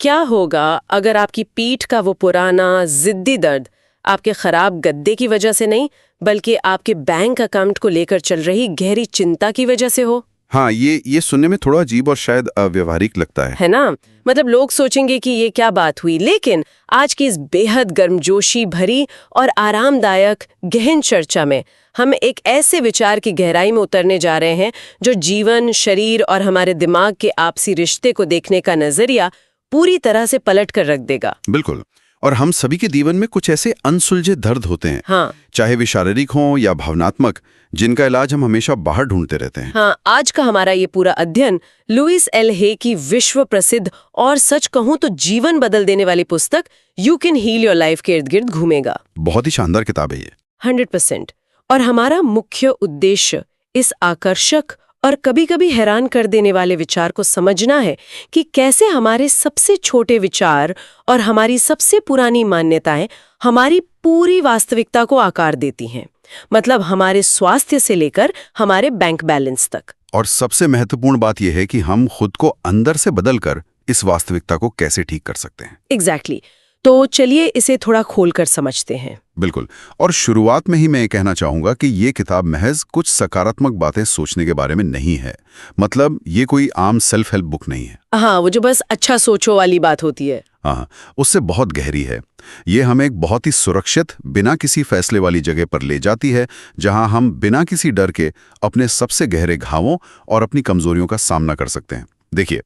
क्या होगा अगर आपकी पीठ का वो पुराना जिद्दी दर्द आपके खराब गद्दे की वजह से नहीं, बल्कि आपके बैंक अकाउंट को लेकर चल रही गहरी चिंता की वजह से हो? हाँ, ये सुनने में थोड़ा अजीब और शायद अव्यवहारिक लगता है ना? मतलब लोग सोचेंगे कि ये क्या बात हुई, लेकिन आज की इस बेहद गर्मजोशी भरी और आरामदायक गहन चर्चा में हम एक ऐसे विचार की गहराई में उतरने जा रहे हैं जो जीवन, शरीर और हमारे दिमाग के आपसी रिश्ते को देखने का नजरिया पूरी तरह से पलट कर रख देगा। बिल्कुल। और हम सभी के जीवन में कुछ ऐसे अनसुलझे दर्द होते हैं, हाँ। चाहे वे शारीरिक हों या भावनात्मक, जिनका इलाज हम हमेशा बाहर ढूंढते रहते हैं। हाँ, आज का हमारा ये पूरा अध्ययन लुइस एल हे की विश्व प्रसिद्ध और सच कहूं तो जीवन बदल देने वाली पुस्तक you can heal your life के इर्द गिर्द घूमेगा। बहुत ही शानदार किताब है ये। 100%। और हमारा मुख्य उद्देश्य इस आकर्षक और कभी-कभी हैरान कर देने वाले विचार को समझना है कि कैसे हमारे सबसे छोटे विचार और हमारी सबसे पुरानी मान्यताएं हमारी पूरी वास्तविकता को आकार देती हैं। मतलब हमारे स्वास्थ्य से लेकर हमारे बैंक बैलेंस तक। और सबसे महत्वपूर्ण बात यह है कि हम खुद को अंदर से बदलकर इस वास्तविकता को कैसे ठीक कर सकते हैं। एग्जैक्टली। तो चलिए इसे थोड़ा खोलकर समझते हैं। बिल्कुल। और शुरुआत में ही मैं ये कहना चाहूंगा कि ये किताब महज कुछ सकारात्मक बातें सोचने के बारे में नहीं है। मतलब ये कोई आम सेल्फ हेल्प बुक नहीं है। हाँ, वो जो बस अच्छा सोचो वाली बात होती है। हाँ, उससे बहुत गहरी है। ये हमें एक बहुत ही सुरक्षित, बिना किसी फैसले वाली जगह पर ले जाती है, जहां हम बिना किसी डर के अपने सबसे गहरे घावों और अपनी कमजोरियों का सामना कर सकते हैं। देखिए,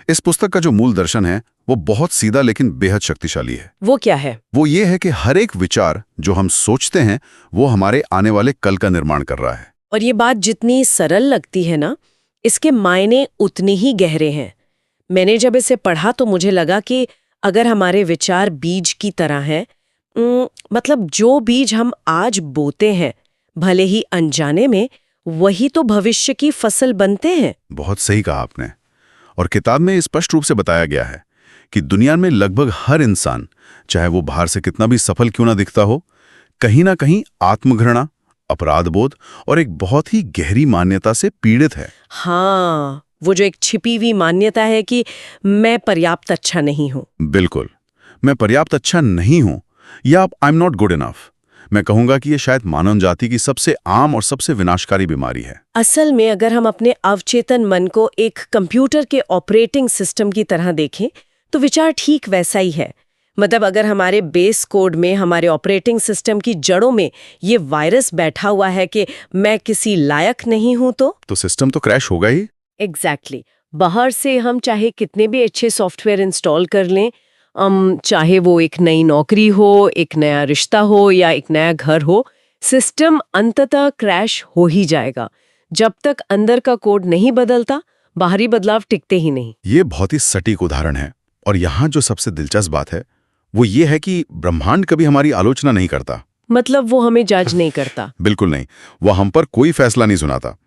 इस पुस्तक का जो मूल दर्शन है वो बहुत सीधा लेकिन बेहद शक्तिशाली है। वो क्या है? वो ये है कि हर एक विचार जो हम सोचते हैं वो हमारे आने वाले कल का निर्माण कर रहा है। और ये बात जितनी सरल लगती है ना, इसके मायने उतने ही गहरे हैं। मैंने जब इसे पढ़ा तो मुझे लगा कि अगर हमारे विचार बीज की तरह हैं, मतलब जो बीज हम आज बोते हैं, भले ही अनजाने में, वही तो भविष्य की फसल बनते हैं। बहुत सही कहा आपने। और किताब में स्पष्ट रूप से बताया गया है कि दुनिया में लगभग हर इंसान, चाहे वो बाहर से कितना भी सफल क्यों ना दिखता हो, कहीं ना कहीं आत्मघृणा, अपराधबोध और एक बहुत ही गहरी मान्यता से पीड़ित है। हाँ, वो जो एक छिपी हुई मान्यता है कि मैं पर्याप्त अच्छा नहीं हूं। बिल्कुल, मैं पर्याप्त अच्छा नहीं हूं, या I am not good enough. मैं कहूंगा कि ये शायद मानव जाति की सबसे आम और सबसे विनाशकारी बीमारी है। असल में अगर हम अपने अवचेतन मन को एक कंप्यूटर के ऑपरेटिंग सिस्टम की तरह देखें तो विचार ठीक वैसा ही है। मतलब अगर हमारे बेस कोड में, हमारे ऑपरेटिंग सिस्टम की जड़ों में ये वायरस बैठा हुआ है कि मैं किसी लायक नहीं हूं, तो सिस्टम तो क्रैश होगा ही। एग्जैक्टली। बाहर से हम चाहे कितने भी अच्छे सॉफ्टवेयर इंस्टॉल कर लें, चाहे वो एक नई नौकरी हो, एक नया रिश्ता हो या एक नया घर हो, सिस्टम अंततः क्रैश हो ही जाएगा। जब तक अंदर का कोड नहीं बदलता, बाहरी बदलाव टिकते ही नहीं। ये बहुत ही सटीक उदाहरण है। और यहाँ जो सबसे दिलचस्प बात है वो ये है कि ब्रह्मांड कभी हमारी आलोचना नहीं करता। मतलब वो हमें जज नहीं करता। बिल्कुल नहीं। वो हम पर कोई फैसला नहीं सुनाता।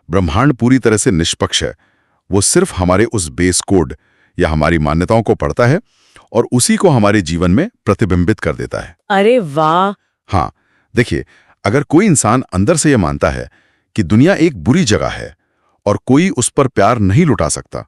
ब्रह्मांड पूरी तरह से निष्पक्ष है। वो सिर्फ हमारे उस बेस कोड या हमारी मान्यताओं को पढ़ता है और उसी को हमारे जीवन में प्रतिबिंबित कर देता है। अरे वाह! हाँ, देखिए, अगर कोई इंसान अंदर से यह मानता है कि दुनिया एक बुरी जगह है और कोई उस पर प्यार नहीं लुटा सकता,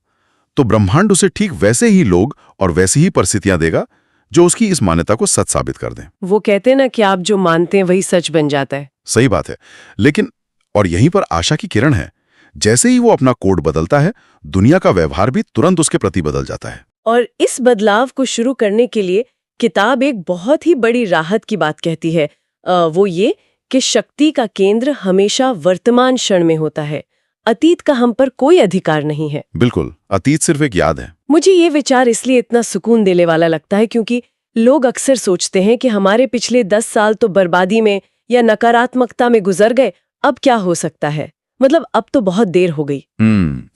तो ब्रह्मांड उसे ठीक वैसे ही लोग और वैसी ही परिस्थितियां देगा जो उसकी इस मान्यता को सच साबित कर दें। वो कहते हैं ना कि आप जो मानते हैं वही सच बन जाता है। सही बात है। लेकिन और यहीं पर आशा की किरण है। जैसे ही वो अपना कोड बदलता है, दुनिया का व्यवहार भी तुरंत उसके प्रति बदल जाता है। और इस बदलाव को शुरू करने के लिए किताब एक बहुत ही बड़ी राहत की बात कहती है। वो ये कि शक्ति का केंद्र हमेशा वर्तमान क्षण में होता है। अतीत का हम पर कोई अधिकार नहीं है। बिल्कुल, अतीत सिर्फ एक याद है। मुझे ये विचार इसलिए इतना सुकून देने वाला लगता है क्योंकि लोग अक्सर सोचते हैं कि हमारे पिछले 10 साल तो बर्बादी में या नकारात्मकता में गुजर गए, अब क्या हो सकता है, मतलब अब तो बहुत देर हो गई।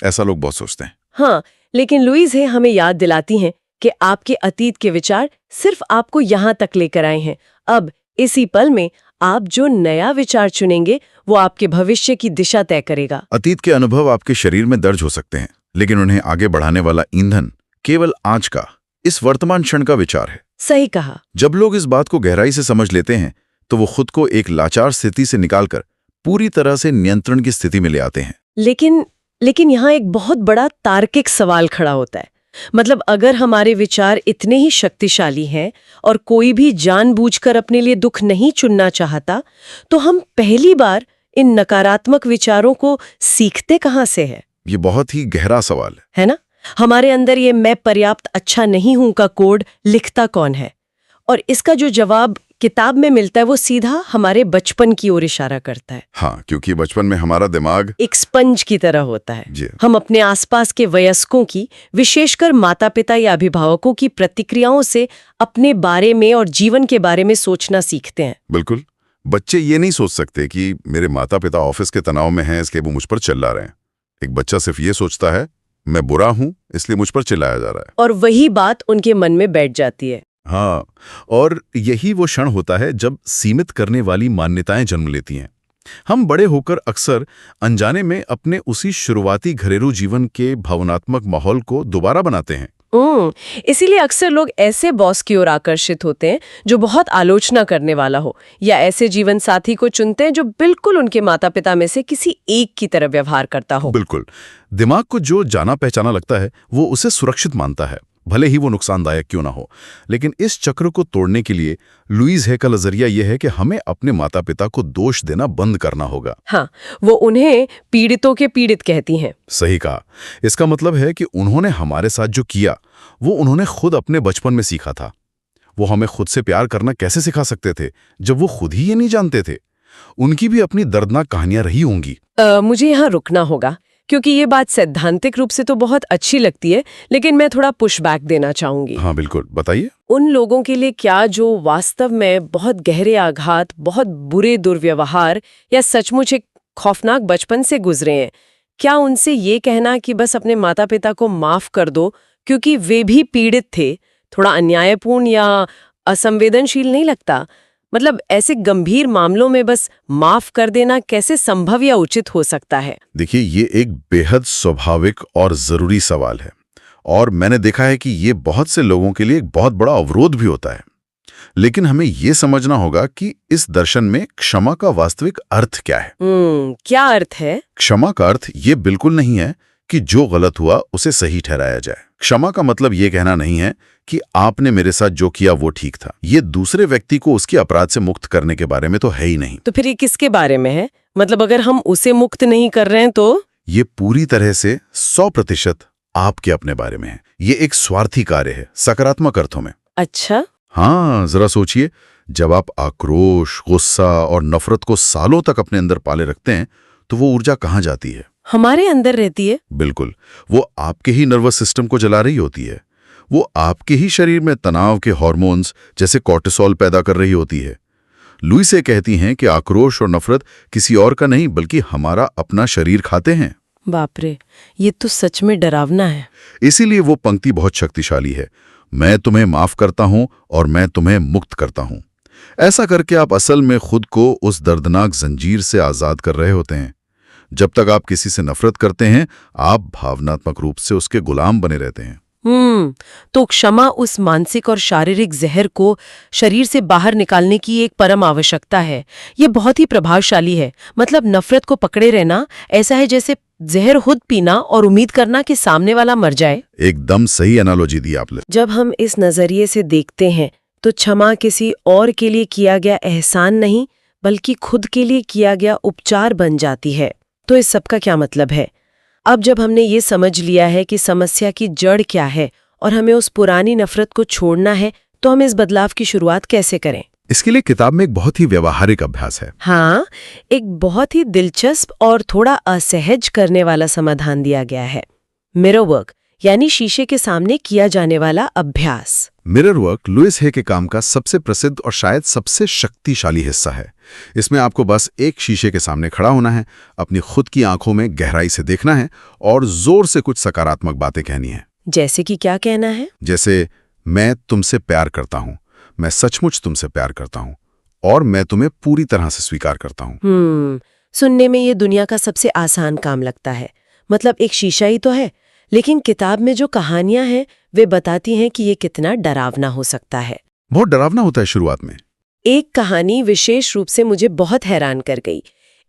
ऐसा लोग बहुत सोचते हैं। हाँ, लेकिन लुइस है हमें याद दिलाती हैं कि आपके अतीत के विचार सिर्फ आपको यहाँ तक लेकर आए हैं। अब इसी पल में आप जो नया विचार चुनेंगे वो आपके भविष्य की दिशा तय करेगा। अतीत के अनुभव आपके शरीर में दर्ज हो सकते हैं, लेकिन उन्हें आगे बढ़ाने वाला ईंधन केवल आज का, इस वर्तमान क्षण का विचार है। सही कहा। जब लोग इस बात को गहराई से समझ लेते हैं तो वो खुद को एक लाचार स्थिति से निकालकर पूरी तरह से नियंत्रण की स्थिति में ले आते हैं। लेकिन यहाँ एक बहुत बड़ा तार्किक सवाल खड़ा होता है। मतलब अगर हमारे विचार इतने ही शक्तिशाली हैं और कोई भी जानबूझकर अपने लिए दुख नहीं चुनना चाहता, तो हम पहली बार इन नकारात्मक विचारों को सीखते कहाँ से है? ये बहुत ही गहरा सवाल है। है ना? हमारे अंदर ये मैं पर्याप्त अच्छा नहीं हूं का कोड लिखता कौन है? और इसका जो जवाब किताब में मिलता है वो सीधा हमारे बचपन की ओर इशारा करता है। हाँ, क्योंकि बचपन में हमारा दिमाग एक स्पंज की तरह होता है। जी। हम अपने आसपास के वयस्कों की, विशेषकर माता-पिता या अभिभावकों की प्रतिक्रियाओं से अपने बारे में और जीवन के बारे में सोचना सीखते हैं। बिल्कुल। बच्चे ये नहीं सोच सकते कि मेरे माता पिता ऑफिस के तनाव में हैं, इसलिए वो मुझ पर चिल्ला रहे हैं। एक बच्चा सिर्फ ये सोचता है मैं बुरा हूं, इसलिए मुझ पर चिल्लाया जा रहा है। और वही बात उनके मन में बैठ जाती है। हाँ, और यही वो क्षण होता है जब सीमित करने वाली मान्यताएं जन्म लेती हैं। हम बड़े होकर अक्सर अनजाने में अपने उसी शुरुआती घरेलू जीवन के भावनात्मक माहौल को दोबारा बनाते हैं। इसीलिए अक्सर लोग ऐसे बॉस की ओर आकर्षित होते हैं जो बहुत आलोचना करने वाला हो, या ऐसे जीवन साथी को चुनते हैं जो बिल्कुल उनके माता पिता में से किसी एक की तरह व्यवहार करता हो। बिल्कुल। दिमाग को जो जाना पहचाना लगता है वो उसे सुरक्षित मानता है, भले ही वो नुकसानदायक क्यों ना हो। लेकिन इस चक्र को तोड़ने के लिए लुईस है का नजरिया यह है कि हमें अपने माता पिता को दोष देना बंद करना होगा। हाँ, वो उन्हें पीड़ितों के पीड़ित कहती हैं। सही कहा। इसका मतलब है कि उन्होंने हमारे साथ जो किया वो उन्होंने खुद अपने बचपन में सीखा था। वो हमें खुद से प्यार करना कैसे सिखा सकते थे जब वो खुद ही ये नहीं जानते थे? उनकी भी अपनी दर्दनाक कहानियां रही होंगी। मुझे यहाँ रुकना होगा, क्योंकि ये बात सैद्धांतिक रूप से तो बहुत अच्छी लगती है, लेकिन मैं थोड़ा पुशबैक देना चाहूंगी। हाँ बिल्कुल, बताइए। उन लोगों के लिए क्या जो वास्तव में बहुत गहरे आघात, बहुत बुरे दुर्व्यवहार या सचमुच एक खौफनाक बचपन से गुजरे हैं, क्या उनसे ये कहना कि बस अपने माता पिता को माफ कर दो क्योंकि वे भी पीड़ित थे, थोड़ा अन्यायपूर्ण या असंवेदनशील नहीं लगता? मतलब ऐसे गंभीर मामलों में बस माफ कर देना कैसे संभव या उचित हो सकता है? देखिए, ये एक बेहद स्वाभाविक और जरूरी सवाल है, और मैंने देखा है कि ये बहुत से लोगों के लिए एक बहुत बड़ा अवरोध भी होता है। लेकिन हमें ये समझना होगा कि इस दर्शन में क्षमा का वास्तविक अर्थ क्या है। क्या अर्थ है? क्षमा का अर्थ ये बिल्कुल नहीं है कि जो गलत हुआ उसे सही ठहराया जाए। क्षमा का मतलब ये कहना नहीं है कि आपने मेरे साथ जो किया वो ठीक था। ये दूसरे व्यक्ति को उसके अपराध से मुक्त करने के बारे में तो है ही नहीं। तो फिर ये किसके बारे में है? मतलब अगर हम उसे मुक्त नहीं कर रहे हैं तो? ये पूरी तरह से 100% आपके अपने बारे में है। ये एक स्वार्थी कार्य है, सकारात्मक अर्थों में। अच्छा। हाँ, जरा सोचिए, जब आप आक्रोश, गुस्सा और नफरत को सालों तक अपने अंदर पाले रखते हैं तो वो ऊर्जा कहाँ जाती है? हमारे अंदर रहती है। बिल्कुल, वो आपके ही नर्वस सिस्टम को जला रही होती है। वो आपके ही शरीर में तनाव के हार्मोन्स जैसे कॉर्टिसोल पैदा कर रही होती है। लुईस कहती हैं कि आक्रोश और नफरत किसी और का नहीं बल्कि हमारा अपना शरीर खाते हैं। बाप रे, ये तो सच में डरावना है। इसीलिए वो पंक्ति बहुत शक्तिशाली है, मैं तुम्हें माफ करता हूं और मैं तुम्हें मुक्त करता हूं। ऐसा करके आप असल में खुद को उस दर्दनाक जंजीर से आजाद कर रहे होते हैं। जब तक आप किसी से नफरत करते हैं, आप भावनात्मक रूप से उसके गुलाम बने रहते हैं। तो क्षमा उस मानसिक और शारीरिक जहर को शरीर से बाहर निकालने की एक परम आवश्यकता है। ये बहुत ही प्रभावशाली है। मतलब नफरत को पकड़े रहना ऐसा है जैसे जहर खुद पीना और उम्मीद करना कि सामने वाला मर जाए। एकदम सही एनालॉजी दी आपने। जब हम इस नजरिए से देखते हैं तो क्षमा किसी और के लिए किया गया एहसान नहीं बल्कि खुद के लिए किया गया उपचार बन जाती है। तो इस सब का क्या मतलब है? अब जब हमने ये समझ लिया है कि समस्या की जड़ क्या है और हमें उस पुरानी नफरत को छोड़ना है, तो हम इस बदलाव की शुरुआत कैसे करें? इसके लिए किताब में एक बहुत ही व्यवहारिक अभ्यास है। हाँ, एक बहुत ही दिलचस्प और थोड़ा असहज करने वाला समाधान दिया गया है। मिरर वर्क, यानी शीशे के सामने किया जाने वाला अभ्यास। मिरर वर्क लुईस है के काम का सबसे प्रसिद्ध और शायद सबसे शक्तिशाली हिस्सा है। इसमें आपको बस एक शीशे के सामने खड़ा होना है, अपनी खुद की आंखों में गहराई से देखना है और जोर से कुछ सकारात्मक बातें कहनी है। जैसे कि क्या कहना है? जैसे, मैं तुमसे प्यार करता हूँ, मैं सचमुच तुमसे प्यार करता हूँ और मैं तुम्हें पूरी तरह से स्वीकार करता हूँ। सुनने में ये दुनिया का सबसे आसान काम लगता है। मतलब एक शीशा ही तो है, लेकिन किताब में जो कहानियां हैं वे बताती हैं कि ये कितना डरावना हो सकता है। बहुत डरावना होता है शुरुआत में। एक कहानी विशेष रूप से मुझे बहुत हैरान कर गई।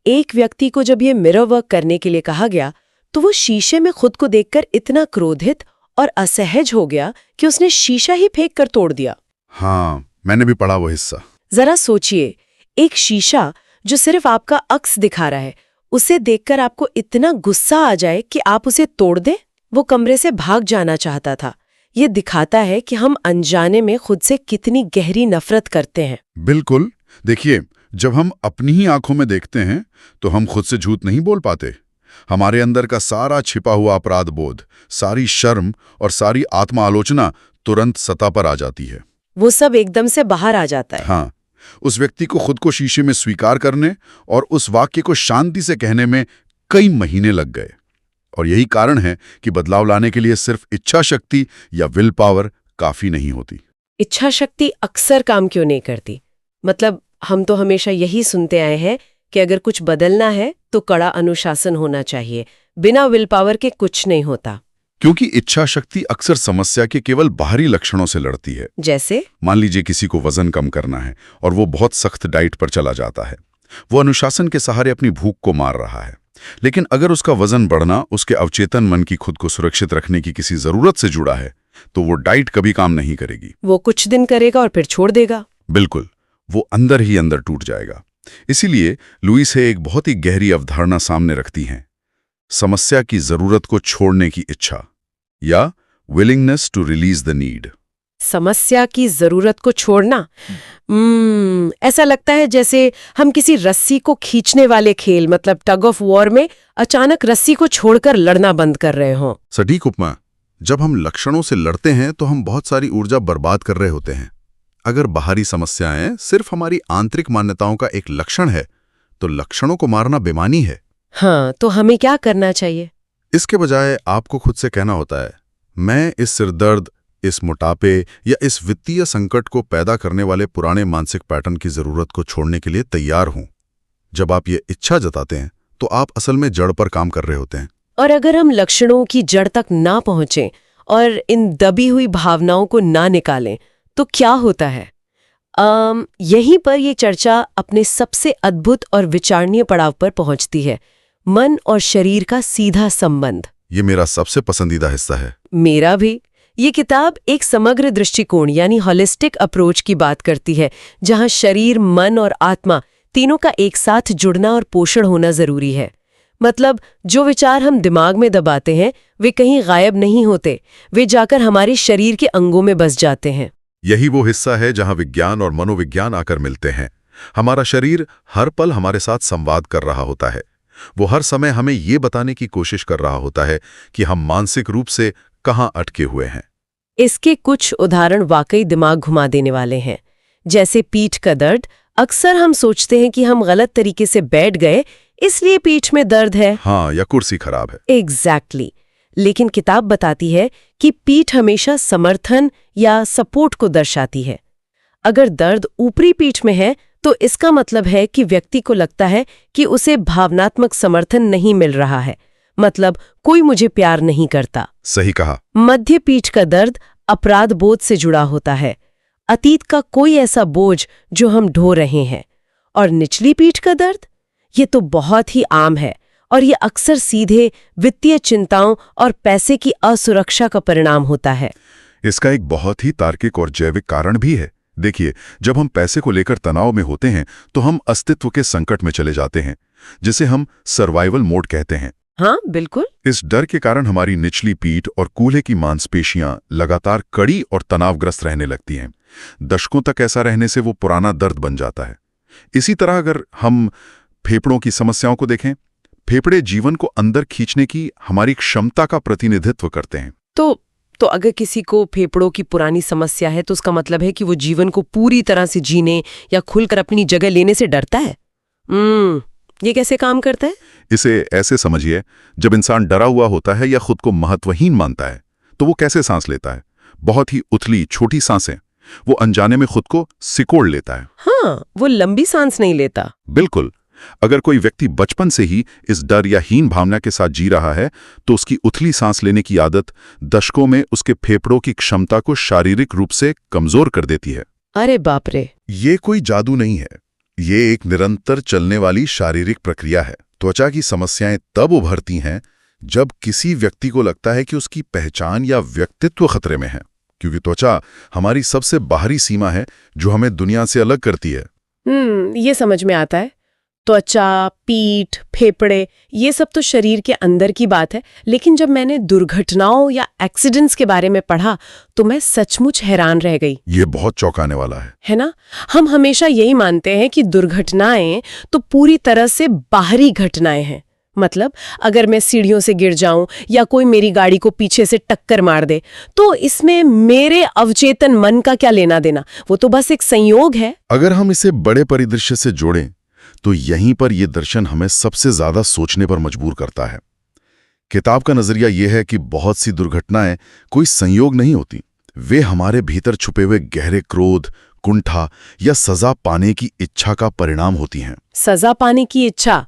एक व्यक्ति को जब ये मिरर वर्क करने के लिए कहा गया तो वो शीशे में खुद को देखकर इतना क्रोधित और असहज हो गया कि उसने शीशा ही फेंक कर तोड़ दिया। हाँ, मैंने भी पढ़ा वो हिस्सा। जरा सोचिए, एक शीशा जो सिर्फ आपका अक्स दिखा रहा है, उसे देखकर आपको इतना गुस्सा आ जाए कि आप उसे तोड़ दें। वो कमरे से भाग जाना चाहता था। ये दिखाता है कि हम अनजाने में खुद से कितनी गहरी नफरत करते हैं। बिल्कुल। देखिए, जब हम अपनी ही आंखों में देखते हैं तो हम खुद से झूठ नहीं बोल पाते। हमारे अंदर का सारा छिपा हुआ अपराध बोध, सारी शर्म और सारी आत्मा आलोचना तुरंत सतह पर आ जाती है। वो सब एकदम से बाहर आ जाता है। हाँ, उस व्यक्ति को खुद को शीशे में स्वीकार करने और उस वाक्य को शांति से कहने में कई महीने लग गए। और यही कारण है कि बदलाव लाने के लिए सिर्फ इच्छा शक्ति या विल पावर काफी नहीं होती। इच्छा शक्ति अक्सर काम क्यों नहीं करती? मतलब हम तो हमेशा यही सुनते आए हैं कि अगर कुछ बदलना है तो कड़ा अनुशासन होना चाहिए, बिना विल पावर के कुछ नहीं होता। क्योंकि इच्छा शक्ति अक्सर समस्या के केवल बाहरी लक्षणों से लड़ती है। जैसे मान लीजिए किसी को वजन कम करना है और वो बहुत सख्त डाइट पर चला जाता है। वो अनुशासन के सहारे अपनी भूख को मार रहा है। लेकिन अगर उसका वजन बढ़ना उसके अवचेतन मन की खुद को सुरक्षित रखने की किसी जरूरत से जुड़ा है, तो वो डाइट कभी काम नहीं करेगी। वो कुछ दिन करेगा और फिर छोड़ देगा। बिल्कुल, वो अंदर ही अंदर टूट जाएगा। इसीलिए लुईस है एक बहुत ही गहरी अवधारणा सामने रखती हैं, समस्या की जरूरत को छोड़ने की इच्छा, या willingness to release the need. समस्या की जरूरत को छोड़ना, ऐसा लगता है जैसे हम किसी रस्सी को खींचने वाले खेल मतलब टग ऑफ वॉर में अचानक रस्सी को छोड़कर लड़ना बंद कर रहे हों। सटीक उपमा। जब हम लक्षणों से लड़ते हैं तो हम बहुत सारी ऊर्जा बर्बाद कर रहे होते हैं। अगर बाहरी समस्याएं सिर्फ हमारी आंतरिक मान्यताओं का एक लक्षण है, तो लक्षणों को मारना बेमानी है। हाँ, तो हमें क्या करना चाहिए? इसके बजाय आपको खुद से कहना होता है, मैं इस सिरदर्द, इस मोटापे या इस वित्तीय संकट को पैदा करने वाले पुराने मानसिक पैटर्न की जरूरत को छोड़ने के लिए तैयार हूं। जब आप ये इच्छा जताते हैं तो आप असल में जड़ पर काम कर रहे होते हैं। और अगर हम लक्षणों की जड़ तक ना पहुंचें और इन दबी हुई भावनाओं को ना निकालें तो क्या होता है? यहीं पर ये चर्चा अपने सबसे अद्भुत और विचारणीय पड़ाव पर पहुंचती है, मन और शरीर का सीधा संबंध। ये मेरा सबसे पसंदीदा हिस्सा है। मेरा भी। ये किताब एक समग्र दृष्टिकोण यानी होलिस्टिक अप्रोच की बात करती है, जहां शरीर, मन और आत्मा तीनों का एक साथ जुड़ना और पोषण होना जरूरी है। मतलब जो विचार हम दिमाग में दबाते हैं वे कहीं गायब नहीं होते, वे जाकर हमारे शरीर के अंगों में बस जाते हैं। यही वो हिस्सा है जहां विज्ञान और मनोविज्ञान आकर मिलते हैं। हमारा शरीर हर पल हमारे साथ संवाद कर रहा होता है। वो हर समय हमें ये बताने की कोशिश कर रहा होता है कि हम मानसिक रूप से कहाँ अटके हुए हैं। इसके कुछ उदाहरण वाकई दिमाग घुमा देने वाले हैं। जैसे पीठ का दर्द। अक्सर हम सोचते हैं कि हम गलत तरीके से बैठ गए इसलिए पीठ में दर्द है। हाँ, या कुर्सी खराब है। एग्जैक्टली। लेकिन किताब बताती है कि पीठ हमेशा समर्थन या सपोर्ट को दर्शाती है। अगर दर्द ऊपरी पीठ में है तो इसका मतलब है कि व्यक्ति को लगता है कि उसे भावनात्मक समर्थन नहीं मिल रहा है, मतलब कोई मुझे प्यार नहीं करता। सही कहा। मध्य पीठ का दर्द अपराध बोध से जुड़ा होता है, अतीत का कोई ऐसा बोझ जो हम ढो रहे हैं। और निचली पीठ का दर्द, ये तो बहुत ही आम है और ये अक्सर सीधे वित्तीय चिंताओं और पैसे की असुरक्षा का परिणाम होता है। इसका एक बहुत ही तार्किक और जैविक कारण भी है। देखिए, जब हम पैसे को लेकर तनाव में होते हैं तो हम अस्तित्व के संकट में चले जाते हैं, जिसे हम सर्वाइवल मोड कहते हैं। हाँ, बिल्कुल। इस डर के कारण हमारी निचली पीठ और कूल्हे की मांसपेशियां लगातार कड़ी और तनावग्रस्त रहने लगती हैं। दशकों तक ऐसा रहने से वो पुराना दर्द बन जाता है। इसी तरह अगर हम फेफड़ों की समस्याओं को देखें, फेफड़े जीवन को अंदर खींचने की हमारी क्षमता का प्रतिनिधित्व करते हैं। तो अगर किसी को फेफड़ों की पुरानी समस्या है तो उसका मतलब है कि वो जीवन को पूरी तरह से जीने या खुलकर अपनी जगह लेने से डरता है। ये कैसे काम करता है? इसे ऐसे समझिए, जब इंसान डरा हुआ होता है या खुद को महत्वहीन मानता है तो वो कैसे सांस लेता है? बहुत ही उथली छोटी सांसें। वो अनजाने में खुद को सिकोड़ लेता है। हाँ, वो लंबी सांस नहीं लेता। बिल्कुल। अगर कोई व्यक्ति बचपन से ही इस डर या हीन भावना के साथ जी रहा है तो उसकी उथली सांस लेने की आदत दशकों में उसके फेफड़ों की क्षमता को शारीरिक रूप से कमजोर कर देती है। अरे बाप रे! ये कोई जादू नहीं है, ये एक निरंतर चलने वाली शारीरिक प्रक्रिया है। त्वचा की समस्याएं तब उभरती हैं जब किसी व्यक्ति को लगता है कि उसकी पहचान या व्यक्तित्व खतरे में है, क्योंकि त्वचा हमारी सबसे बाहरी सीमा है जो हमें दुनिया से अलग करती है। ये समझ में आता है। त्वचा, पीठ, फेफड़े, ये सब तो शरीर के अंदर की बात है, लेकिन जब मैंने दुर्घटनाओं या एक्सीडेंट्स के बारे में पढ़ा तो मैं सचमुच हैरान रह गई। ये बहुत चौंकाने वाला है ना? हम हमेशा यही मानते हैं कि दुर्घटनाएं तो पूरी तरह से बाहरी घटनाएं हैं। मतलब अगर मैं सीढ़ियों से गिर जाऊं या कोई मेरी गाड़ी को पीछे से टक्कर मार दे तो इसमें मेरे अवचेतन मन का क्या लेना देना, वो तो बस एक संयोग है। अगर हम इसे बड़े परिदृश्य से जोड़ें तो यहीं पर यह दर्शन हमें सबसे ज्यादा सोचने पर मजबूर करता है। किताब का नजरिया यह है कि बहुत सी दुर्घटनाएं कोई संयोग नहीं होती, वे हमारे भीतर छुपे हुए गहरे क्रोध, कुंठा या सजा पाने की इच्छा का परिणाम होती हैं। सजा पाने की इच्छा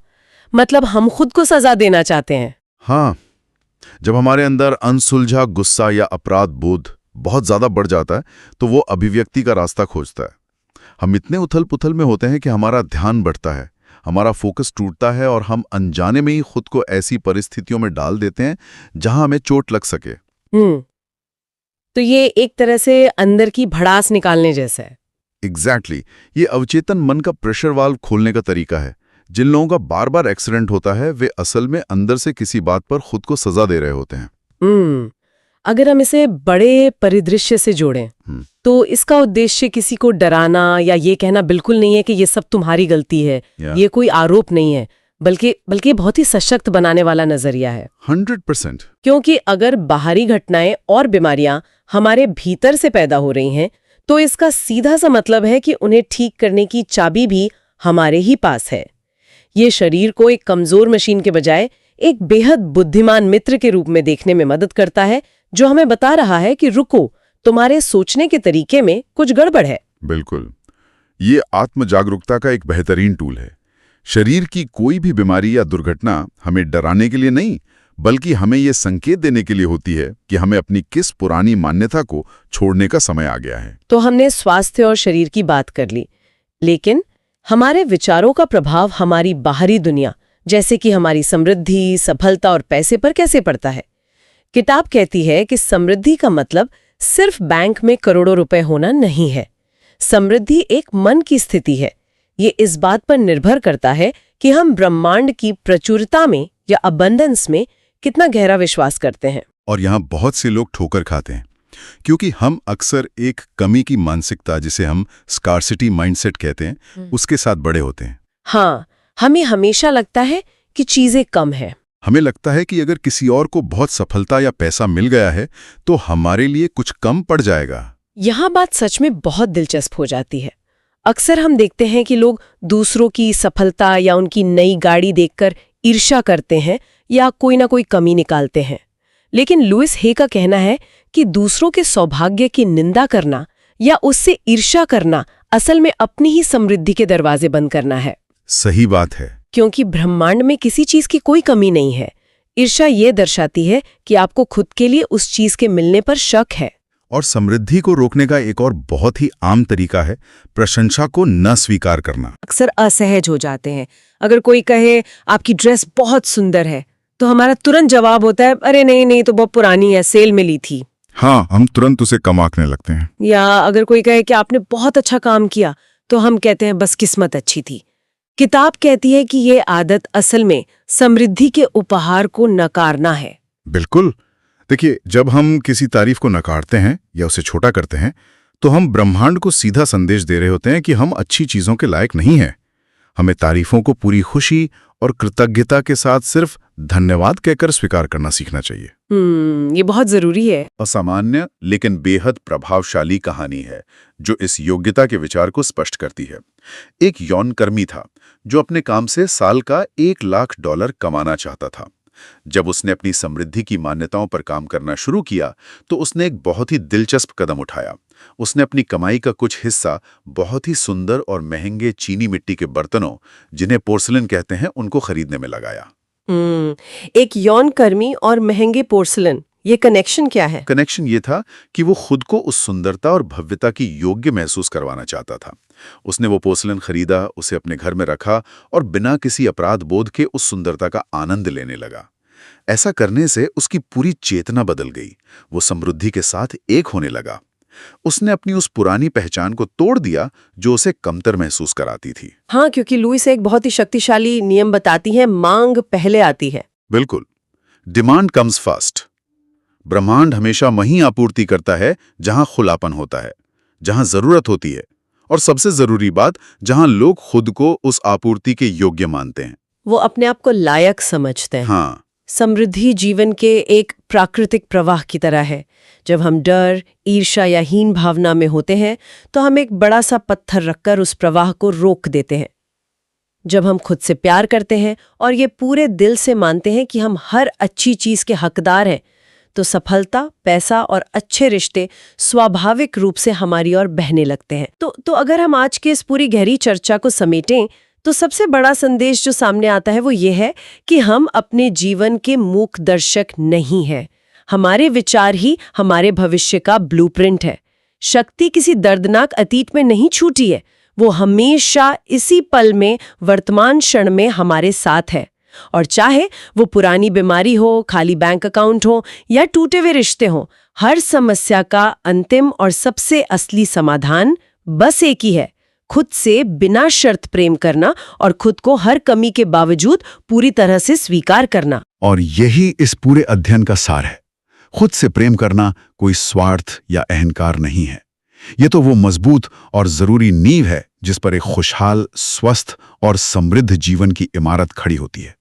मतलब हम खुद को सजा देना चाहते हैं। हाँ, जब हमारे अंदर अनसुलझा गुस्सा या अपराध बोध बहुत ज्यादा बढ़ जाता है तो वो अभिव्यक्ति का रास्ता खोजता है। हम इतने उथल पुथल में होते हैं कि हमारा ध्यान बढ़ता है, हमारा फोकस टूटता है और हम अनजाने में ही खुद को ऐसी परिस्थितियों में डाल देते हैं जहां हमें चोट लग सके। तो ये एक तरह से अंदर की भड़ास निकालने जैसा है। एग्जैक्टली, ये अवचेतन मन का प्रेशर वाल्व खोलने का तरीका है। जिन लोगों का बार बार एक्सीडेंट होता है वे असल में अंदर से किसी बात पर खुद को सजा दे रहे होते हैं। अगर हम इसे बड़े परिदृश्य से जोड़ें तो इसका उद्देश्य किसी को डराना या ये कहना बिल्कुल नहीं है कि ये सब तुम्हारी गलती है, ये कोई आरोप नहीं है, बल्कि बहुत ही सशक्त बनाने वाला नजरिया है। 100%। क्योंकि अगर बाहरी घटनाएं और बीमारियां हमारे भीतर से पैदा हो रही हैं तो इसका सीधा सा मतलब है कि उन्हें ठीक करने की चाबी भी हमारे ही पास है। ये शरीर को एक कमजोर मशीन के बजाय एक बेहद बुद्धिमान मित्र के रूप में देखने में मदद करता है, जो हमें बता रहा है कि रुको, तुम्हारे सोचने के तरीके में कुछ गड़बड़ है। बिल्कुल, ये आत्म जागरूकता का एक बेहतरीन टूल है। शरीर की कोई भी बीमारी या दुर्घटना हमें डराने के लिए नहीं, बल्कि हमें ये संकेत देने के लिए होती है कि हमें अपनी किस पुरानी मान्यता को छोड़ने का समय आ गया है। तो हमने स्वास्थ्य और शरीर की बात कर ली, लेकिन हमारे विचारों का प्रभाव हमारी बाहरी दुनिया, जैसे कि हमारी समृद्धि, सफलता और पैसे पर कैसे पड़ता है? किताब कहती है कि समृद्धि का मतलब सिर्फ बैंक में करोड़ों रुपए होना नहीं है। समृद्धि एक मन की स्थिति है। ये इस बात पर निर्भर करता है कि हम ब्रह्मांड की प्रचुरता में या अबंडेंस में कितना गहरा विश्वास करते हैं। और यहाँ बहुत से लोग ठोकर खाते हैं, क्योंकि हम अक्सर एक कमी की मानसिकता, जिसे हम स्कार्सिटी माइंडसेट कहते हैं, उसके साथ बड़े होते हैं। हाँ, हमें हमेशा लगता है कि चीजें कम है। हमें लगता है कि अगर किसी और को बहुत सफलता या पैसा मिल गया है तो हमारे लिए कुछ कम पड़ जाएगा। यहाँ बात सच में बहुत दिलचस्प हो जाती है। अक्सर हम देखते हैं कि लोग दूसरों की सफलता या उनकी नई गाड़ी देखकर ईर्ष्या करते हैं या कोई ना कोई कमी निकालते हैं। लेकिन लुइस हे का कहना है कि दूसरों के सौभाग्य की निंदा करना या उससे ईर्ष्या करना असल में अपनी ही समृद्धि के दरवाजे बंद करना है। सही बात है, क्योंकि ब्रह्मांड में किसी चीज की कोई कमी नहीं है। ईर्ष्या ये दर्शाती है कि आपको खुद के लिए उस चीज के मिलने पर शक है। और समृद्धि को रोकने का एक और बहुत ही आम तरीका है प्रशंसा को न स्वीकार करना। अक्सर असहज हो जाते हैं। अगर कोई कहे आपकी ड्रेस बहुत सुंदर है तो हमारा तुरंत जवाब होता है, अरे नहीं तो बहुत पुरानी है, सेल में ली थी। हाँ, हम तुरंत उसे कम आंकने लगते हैं। या अगर कोई कहे कि आपने बहुत अच्छा काम किया तो हम कहते हैं बस किस्मत अच्छी थी। किताब कहती है कि ये आदत असल में समृद्धि के उपहार को नकारना है। बिल्कुल। देखिए, जब हम किसी तारीफ को नकारते हैं या उसे छोटा करते हैं तो हम ब्रह्मांड को सीधा संदेश दे रहे होते हैं कि हम अच्छी चीजों के लायक नहीं हैं। हमें तारीफों को पूरी खुशी और कृतज्ञता के साथ सिर्फ धन्यवाद कहकर स्वीकार करना सीखना चाहिए। ये बहुत जरूरी है। असामान्य लेकिन बेहद प्रभावशाली कहानी है जो इस योग्यता के विचार को स्पष्ट करती है। एक यौनकर्मी था जो अपने काम से साल का $1 लाख कमाना चाहता था। जब उसने अपनी समृद्धि की मान्यताओं पर काम करना शुरू किया तो उसने एक बहुत ही दिलचस्प कदम उठाया। उसने अपनी कमाई का कुछ हिस्सा बहुत ही सुंदर और महंगे चीनी मिट्टी के बर्तनों, जिन्हें पोर्सलिन कहते हैं, उनको खरीदने में लगाया। एक यौनकर्मी और महंगे पोर्सलिन, ये कनेक्शन क्या है? कनेक्शन ये था कि वो खुद को उस सुंदरता और भव्यता की योग्य महसूस करवाना चाहता था। उसने वो पोर्सलिन खरीदा, उसे अपने घर में रखा और बिना किसी अपराध बोध के उस सुंदरता का आनंद लेने लगा। ऐसा करने से उसकी पूरी चेतना बदल गई। वो समृद्धि के साथ एक होने लगा। उसने अपनी उस पुरानी पहचान को तोड़ दिया जो उसे कमतर महसूस कराती थी। हाँ, क्योंकि लुईस एक बहुत ही शक्तिशाली नियम बताती है, मांग पहले आती है। बिल्कुल, डिमांड कम्स फर्स्ट। ब्रह्मांड हमेशा वहीं आपूर्ति करता है जहां खुलापन होता है, जहां जरूरत होती है, और सबसे जरूरी बात, जहां लोग खुद को उस आपूर्ति के योग्य मानते हैं। वो अपने आप को लायक समझते हैं। हाँ, समृद्धि जीवन के एक प्राकृतिक प्रवाह की तरह है। जब हम डर, ईर्ष्या या हीन भावना में होते हैं तो हम एक बड़ा सा पत्थर रखकर उस प्रवाह को रोक देते हैं। जब हम खुद से प्यार करते हैं और ये पूरे दिल से मानते हैं कि हम हर अच्छी चीज के हकदार हैं, तो सफलता, पैसा और अच्छे रिश्ते स्वाभाविक रूप से हमारी ओर बहने लगते हैं। तो अगर हम आज के इस पूरी गहरी चर्चा को समेटें तो सबसे बड़ा संदेश जो सामने आता है वो ये है कि हम अपने जीवन के मूक दर्शक नहीं हैं। हमारे विचार ही हमारे भविष्य का ब्लूप्रिंट है। शक्ति किसी दर्दनाक अतीत में नहीं छूटी है, वो हमेशा इसी पल में, वर्तमान क्षण में हमारे साथ है। और चाहे वो पुरानी बीमारी हो, खाली बैंक अकाउंट हो या टूटे हुए रिश्ते हो, हर समस्या का अंतिम और सबसे असली समाधान बस एक ही है, खुद से बिना शर्त प्रेम करना और खुद को हर कमी के बावजूद पूरी तरह से स्वीकार करना। और यही इस पूरे अध्ययन का सार है। खुद से प्रेम करना कोई स्वार्थ या अहंकार नहीं है। ये तो वो मजबूत और जरूरी नींव है जिस पर एक खुशहाल, स्वस्थ और समृद्ध जीवन की इमारत खड़ी होती है।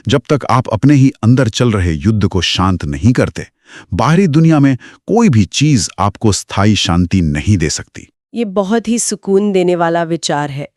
जब तक आप अपने ही अंदर चल रहे युद्ध को शांत नहीं करते, बाहरी दुनिया में कोई भी चीज आपको स्थायी शांति नहीं दे सकती। ये बहुत ही सुकून देने वाला विचार है।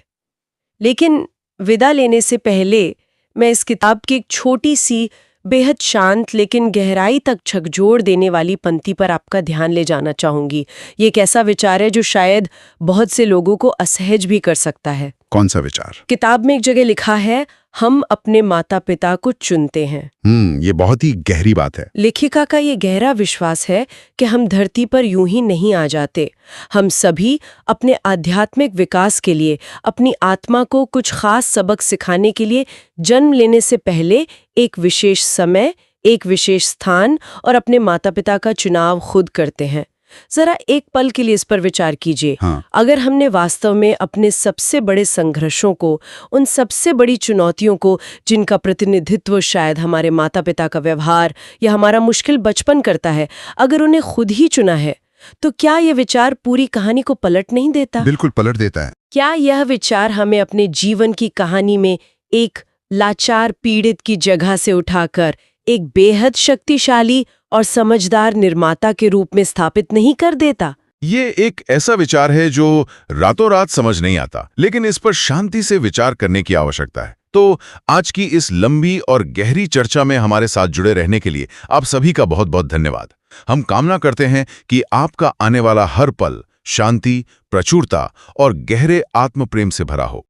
लेकिन विदा लेने से पहले मैं इस किताब की एक छोटी सी, बेहद शांत लेकिन गहराई तक झकझोर देने वाली पंक्ति पर आपका ध्यान ले जाना चाहूंगी। ये एक ऐसा विचार है जो शायद बहुत से लोगों को असहज भी कर सकता है। कौन सा विचार? किताब में एक जगह लिखा है, हम अपने माता पिता को चुनते हैं। ये बहुत ही गहरी बात है। लेखिका का ये गहरा विश्वास है कि हम धरती पर यूं ही नहीं आ जाते। हम सभी अपने आध्यात्मिक विकास के लिए, अपनी आत्मा को कुछ खास सबक सिखाने के लिए जन्म लेने से पहले एक विशेष समय, एक विशेष स्थान और अपने माता पिता का चुनाव खुद करते हैं। जरा एक पल के लिए इस पर विचार कीजिए। हाँ। अगर हमने वास्तव में अपने सबसे बड़े संघर्षों को, उन सबसे बड़ी चुनौतियों को जिनका प्रतिनिधित्व शायद हमारे माता पिता का व्यवहार या हमारा मुश्किल बचपन करता है, अगर उन्हें खुद ही चुना है, तो क्या यह विचार पूरी कहानी को पलट नहीं देता? बिल्कुल पलट देता है। क्या यह विचार हमें अपने जीवन की कहानी में एक लाचार पीड़ित की जगह से उठाकर एक बेहद शक्तिशाली और समझदार निर्माता के रूप में स्थापित नहीं कर देता? ये एक ऐसा विचार है जो रातों रात समझ नहीं आता, लेकिन इस पर शांति से विचार करने की आवश्यकता है। तो आज की इस लंबी और गहरी चर्चा में हमारे साथ जुड़े रहने के लिए आप सभी का बहुत बहुत धन्यवाद। हम कामना करते हैं कि आपका आने वाला हर पल शांति, प्रचुरता और गहरे आत्म प्रेम से भरा हो।